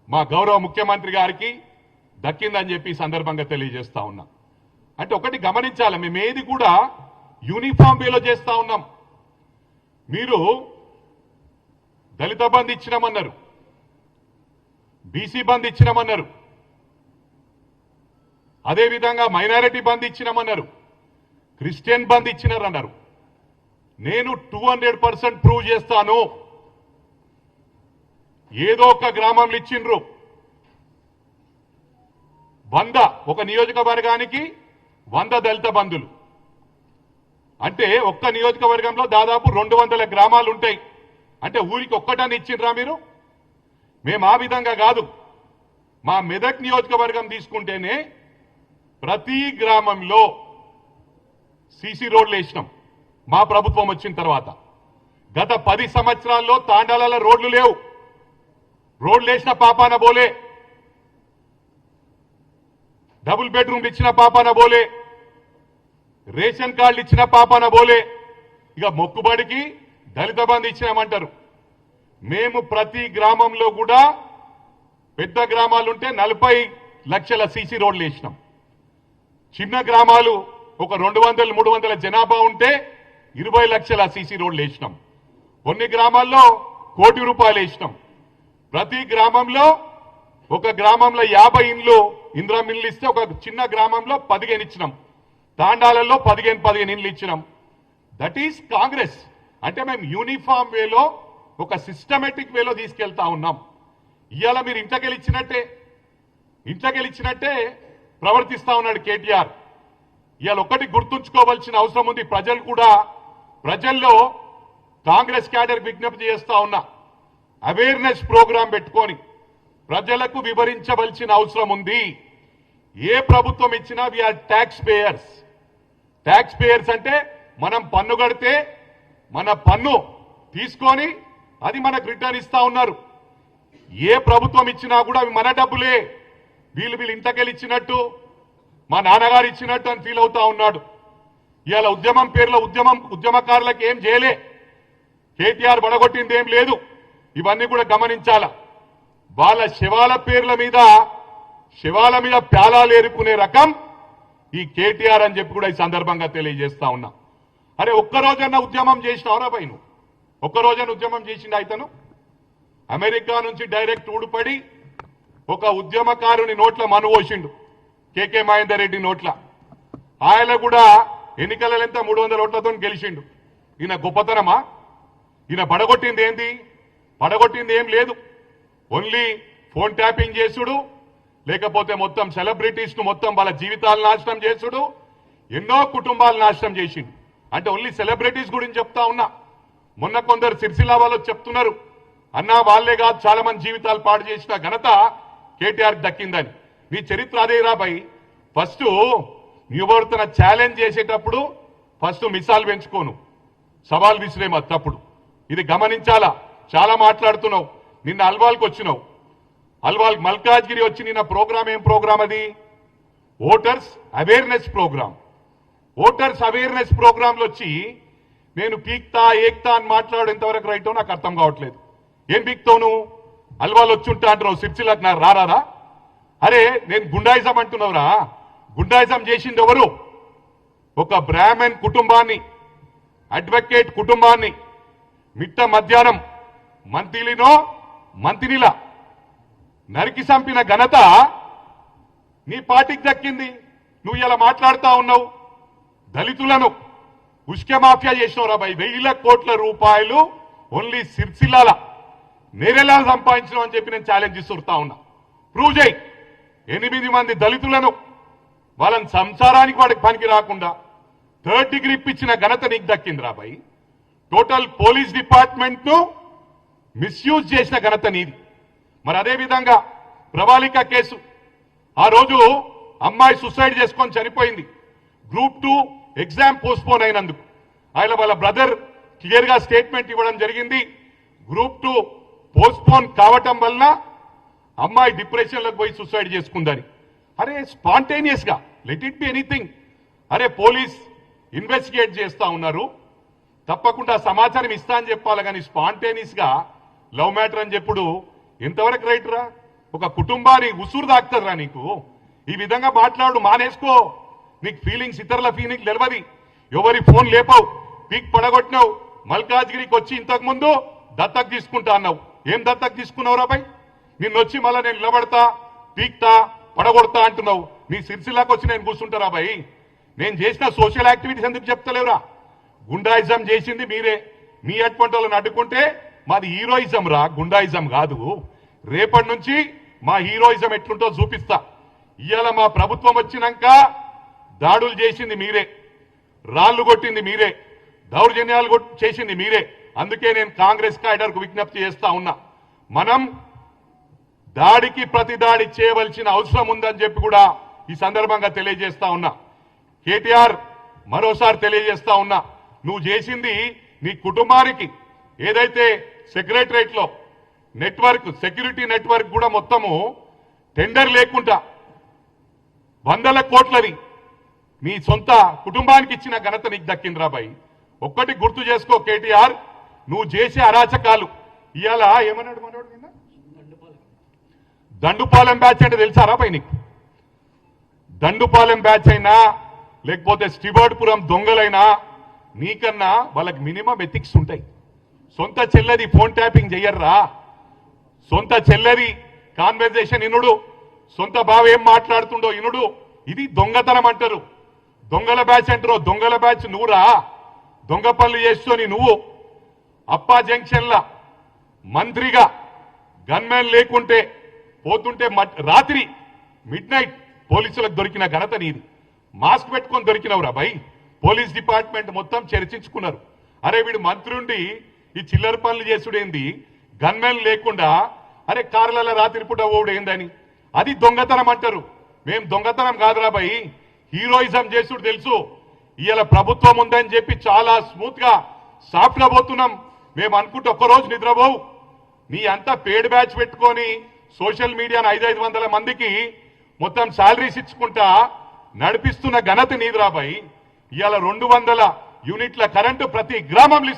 మా గౌరవ ముఖ్యమంత్రి గారికి దక్కిందని చెప్పి సందర్భంగా తెలియజేస్తా ఉన్నా. అంటే ఒకటి గమనించాలి, మేము ఏది కూడా యూనిఫామ్ వేలో చేస్తా ఉన్నాం. మీరు దళిత బంధు ఇచ్చినామన్నారు, బీసీ బంధు ఇచ్చినామన్నారు, అదేవిధంగా మైనారిటీ బంధు ఇచ్చినామన్నారు, క్రిస్టియన్ బంధు ఇచ్చినారన్నారు. నేను 200% ప్రూవ్ చేస్తాను. ఏదో ఒక గ్రామంలో ఇచ్చిండ్రు 100, ఒక నియోజకవర్గానికి 100 దళిత బంధులు. అంటే ఒక్క నియోజకవర్గంలో దాదాపు 200 గ్రామాలు ఉంటాయి. అంటే ఊరికి ఒక్కటని ఇచ్చిండ్రా మీరు? మేము ఆ విధంగా కాదు. మా మెదక్ నియోజకవర్గం తీసుకుంటేనే ప్రతి గ్రామంలో సీసీ రోడ్లు వేసినాం మా ప్రభుత్వం వచ్చిన తర్వాత. గత 10 సంవత్సరాల్లో తాండాలలో రోడ్లు లేవు. రోడ్లు వేసిన పాపాన బోలే, డబుల్ బెడ్రూమ్లు ఇచ్చిన పాపాన బోలే, రేషన్ కార్డులు ఇచ్చిన పాపాన బోలే. ఇక మొక్కుబడికి దళిత బంధు ఇచ్చినామంటారు. మేము ప్రతి గ్రామంలో కూడా పెద్ద గ్రామాలుంటే 40 లక్షల సీసీ రోడ్లు వేసినాం. చిన్న గ్రామాలు ఒక 200-300 జనాభా ఉంటే 20 లక్షల సీసీ రోడ్లు వేసినాం. కొన్ని గ్రామాల్లో ₹1 కోటి వేసినాం. ప్రతి గ్రామంలో ఒక గ్రామంలో 50 ఇండ్లు ఇందిరా మిల్లు ఇస్తే ఒక చిన్న గ్రామంలో 15 ఇచ్చినాం. తాండాలలో 15 ఇండ్లు ఇచ్చినాం. That is Congress. అంటే మేము యూనిఫామ్ వేలో ఒక సిస్టమేటిక్ వేలో తీసుకెళ్తా ఉన్నాం. ఇవాళ మీరు ఇంట్లోకెళ్ళిచ్చినట్టే ప్రవర్తిస్తా ఉన్నాడు కేటీఆర్. ఇవాళ ఒక్కటి గుర్తుంచుకోవాల్సిన అవసరం ఉంది. ప్రజల్లో కాంగ్రెస్ క్యాడర్ విజ్ఞప్తి చేస్తా ఉన్నా, అవేర్నెస్ ప్రోగ్రాం పెట్టుకొని ప్రజలకు వివరించవలసిన అవసరం ఉంది. ఏ ప్రభుత్వం ఇచ్చినా we are tax payers. Tax payers అంటే మనం పన్ను కడితే మన పన్ను తీసుకొని అది మనకు రిటర్న్ ఇస్తా ఉన్నారు. ఏ ప్రభుత్వం ఇచ్చినా కూడా అవి మన డబ్బులే. వీళ్ళు ఇంతకెళ్ళి ఇచ్చినట్టు, మా నాన్నగారు ఇచ్చినట్టు అని ఫీల్ అవుతా ఉన్నాడు. ఇవాళ ఉద్యమం పేర్లో ఉద్యమకారులకు ఏం చేయలే, కేటీఆర్ బడగొట్టింది ఏం లేదు. ఇవన్నీ కూడా గమనించాల. వాళ్ళ శవాల మీద ప్యాలాలు ఏరుకునే రకం ఈ కేటీఆర్ అని చెప్పి కూడా ఈ సందర్భంగా తెలియజేస్తా ఉన్నా. అరే ఒక్కరోజన్నా ఉద్యమం చేసినవరా పై? నువ్వు ఒక్కరోజన్నా ఉద్యమం చేసిండు ఇతను? అమెరికా నుంచి డైరెక్ట్ ఊడిపడి ఒక ఉద్యమకారుని నోట్ల మను పోసిండు, కేకే మహేందర్ రెడ్డి నోట్ల. ఆయన కూడా ఎన్నికలలో ఎంత 300 ఓట్లతో గెలిచిండు. ఈయన గొప్పతనమా? ఈయన పడగొట్టింది ఏంది? పడగొట్టింది ఏం లేదు. ఓన్లీ ఫోన్ ట్యాపింగ్ చేసుడు, లేకపోతే మొత్తం సెలబ్రిటీస్ ను మొత్తం వాళ్ళ జీవితాలు నాశనం చేసుడు, ఎన్నో కుటుంబాలు నాశనం చేసిండు. అంటే ఓన్లీ సెలబ్రిటీస్ గురించి చెప్తా ఉన్నా. మొన్న కొందరు సిరిసిల్ల వాళ్ళు చెప్తున్నారు, అన్నా వాళ్లే కాదు చాలా మంది జీవితాలు పాడు చేసిన ఘనత కేటీఆర్ దక్కిందని. నీ చరిత్ర అదే రాబాయి. ఫస్ట్ ఎవరితో ఛాలెంజ్ చేసేటప్పుడు ఫస్ట్ మిసాల్ పెంచుకోను, సవాల్ విసిరేమా తప్పుడు. ఇది గమనించాలా. చాలా మాట్లాడుతున్నావు. నిన్న అల్వాల్కి వచ్చినావు. అల్వాల్ మల్కాజ్గిరి వచ్చి నిన్న ప్రోగ్రామ్ ఏం ప్రోగ్రామ్ అది? Voters awareness program. Voters awareness ప్రోగ్రాంలో వచ్చి నేను పీక్తా ఏక్తా అని మాట్లాడు ఎంతవరకు రైటో నాకు అర్థం కావట్లేదు. ఏం పీక్తావు నువ్వు? అల్వాల్ వచ్చుంటా అంటున్నావు, సిరిసిల్లకు నాకు రారాదా? అరే నేను గుండాయిజం అంటున్నావురా. గుండాయిజం చేసింది ఎవరు? ఒక బ్రాహ్మణ్ కుటుంబాన్ని, అడ్వకేట్ కుటుంబాన్ని మిట్ట మధ్యాహ్నం మంత్రినిలా నరికి చంపిన ఘనత నీ పార్టీకి దక్కింది. నువ్వు ఇలా మాట్లాడుతా ఉన్నావు. దళితులను ఉష్క మాఫియా చేసినవరా భయ్. 1000 కోట్ల రూపాయలు ఓన్లీ సిరిసిల్లాల నేరెలా సంపాదించడం అని చెప్పి నేను ఛాలెంజ్ ఇస్తుతా ఉన్నా. ప్రూవ్ చేయి. 8 మంది దళితులను వాళ్ళని సంసారానికి వాడికి పనికి రాకుండా 3rd డిగ్రీ ఇప్పించిన ఘనత నీకు దక్కిందిరా భయ్. టోటల్ పోలీస్ డిపార్ట్మెంట్ ను మిస్యూజ్ చేసిన ఘనత నీది. మరి అదేవిధంగా ప్రవాళిక కేసు, ఆ రోజు అమ్మాయి సూసైడ్ చేసుకొని చనిపోయింది. గ్రూప్ 2 ఎగ్జామ్ పోస్ట్పోన్ అయినందుకు ఆయన వాళ్ళ బ్రదర్ క్లియర్ గా స్టేట్మెంట్ ఇవ్వడం జరిగింది. గ్రూప్ 2 పోస్ట్పోన్ కావటం వల్ల అమ్మాయి డిప్రెషన్లోకి పోయి సూసైడ్ చేసుకుందని. అరే స్పాంటేనియస్ గా లెట్ ఇట్ బి ఎనీథింగ్. అరే పోలీస్ ఇన్వెస్టిగేట్ చేస్తా ఉన్నారు, తప్పకుండా సమాచారం ఇస్తా అని చెప్పాలి. కానీ స్పాంటేనియస్ గా లవ్ మ్యాటర్ అని చెప్పుడు ఎంతవరకు రైట్ రా? ఒక కుటుంబాన్ని ఉసురు దాక్తారా నీకు? ఈ విధంగా మాట్లాడు, మానేసుకో. నీకు ఫీలింగ్స్, ఇతరుల ఫీలింగ్స్ తెలియదు. ఎవరి ఫోన్ లేపావు, పీక్ పడగొట్టినావు. మల్కాజ్గిరికి వచ్చి ఇంతకు ముందు దత్తకు తీసుకుంటా అన్నావు. ఏం దత్తకు తీసుకున్నావు రాబాయ్? నిన్నొచ్చి మళ్ళా నేను నిలబడతా, పీక్తా, పడగొడతా అంటున్నావు. నీ సిరిసిల్లాకి వచ్చి నేను కూర్చుంటా రాబాయ్? నేను చేసిన సోషల్ యాక్టివిటీస్ ఎందుకు చెప్తలేవురా? గుండాయిజం చేసింది మీరే. మీ అటువంటి వాళ్ళని అడ్డుకుంటే మాది హీరోయిజం రా, గుండాయిజం కాదు. రేపటి నుంచి మా హీరోయిజం ఎట్లుంటో చూపిస్తా. ఇవాళ మా ప్రభుత్వం వచ్చినాక దాడులు చేసింది మీరే, రాళ్లు కొట్టింది మీరే, దౌర్జన్యాలు చేసింది మీరే. అందుకే నేను కాంగ్రెస్ క్యాడర్కు విజ్ఞప్తి చేస్తా ఉన్నా, మనం దాడికి ప్రతి దాడి చేయవలసిన అవసరం ఉందని చెప్పి కూడా ఈ సందర్భంగా తెలియజేస్తా ఉన్నా. కేటీఆర్, మరోసారి తెలియజేస్తా ఉన్నా, నువ్వు చేసింది నీ కుటుంబానికి ఏదైతే సెక్రటరేట్ లో నెట్వర్క్, సెక్యూరిటీ నెట్వర్క్ కూడా మొత్తము టెండర్ లేకుండా వందల కోట్లది నీ సొంత కుటుంబానికి ఇచ్చిన ఘనత నీకు దక్కిందిరా బాయ్. ఒక్కటి గుర్తు చేసుకో కేటీఆర్, నువ్వు చేసే అరాచకాలు. ఇవాళ ఏమన్నాడు మనోడు నిన్న? దండుపాలెం బ్యాచ్ అంటే తెలుసారా బాయ్ నీకు? దండుపాలెం బ్యాచ్ అయినా లేకపోతే స్టివర్డ్పురం దొంగలైనా నీకన్నా వాళ్ళకి మినిమం ఎథిక్స్ ఉంటాయి. సొంత చెల్లెది ఫోన్ ట్యాపింగ్ చెయ్యర్రా, సొంత చెల్లెది కాన్వర్జేషన్ ఇనుడు, సొంత బావ ఏం మాట్లాడుతుండో ఇనుడు. ఇది దొంగతనం అంటారు. దొంగల బ్యాచ్ అంటారు. దొంగల బ్యాచ్ నువ్వురా. దొంగ పనులు చేస్తూని నువ్వు అప్పా జంక్షన్ల మంత్రిగా గన్మెన్ లేకుంటే పోతుంటే రాత్రి మిడ్ నైట్ పోలీసులకు దొరికిన ఘనత నీది. మాస్క్ పెట్టుకొని దొరికినవురా భయ్. పోలీస్ డిపార్ట్మెంట్ మొత్తం చర్చించుకున్నారు. అరే వీడు మంత్రి ఉండి ఈ చిల్లర పనులు చేసుడేంది, గన్మెన్ లేకుండా అరే కార్లలో రాత్రి పూట ఓడేందని. అది దొంగతనం అంటారు. మేం దొంగతనం కాదురా భయ్, హీరోయిజం చేసుడు తెలుసు. ఇవాళ ప్రభుత్వం ఉందని చెప్పి చాలా స్మూత్ గా సాఫ్ట్ గా పోతున్నాం. మేము అనుకుంటే ఒక్కరోజు నిద్రపోవు. నీ అంతా పేడ్ బ్యాచ్ పెట్టుకొని సోషల్ మీడియాను 500 మందికి మొత్తం శాలరీస్ ఇచ్చుకుంటా నడిపిస్తున్న ఘనత నీదిరా భయ్. ఇవాళ 200 యూనిట్ల కరెంటు ప్రతి గ్రామంలో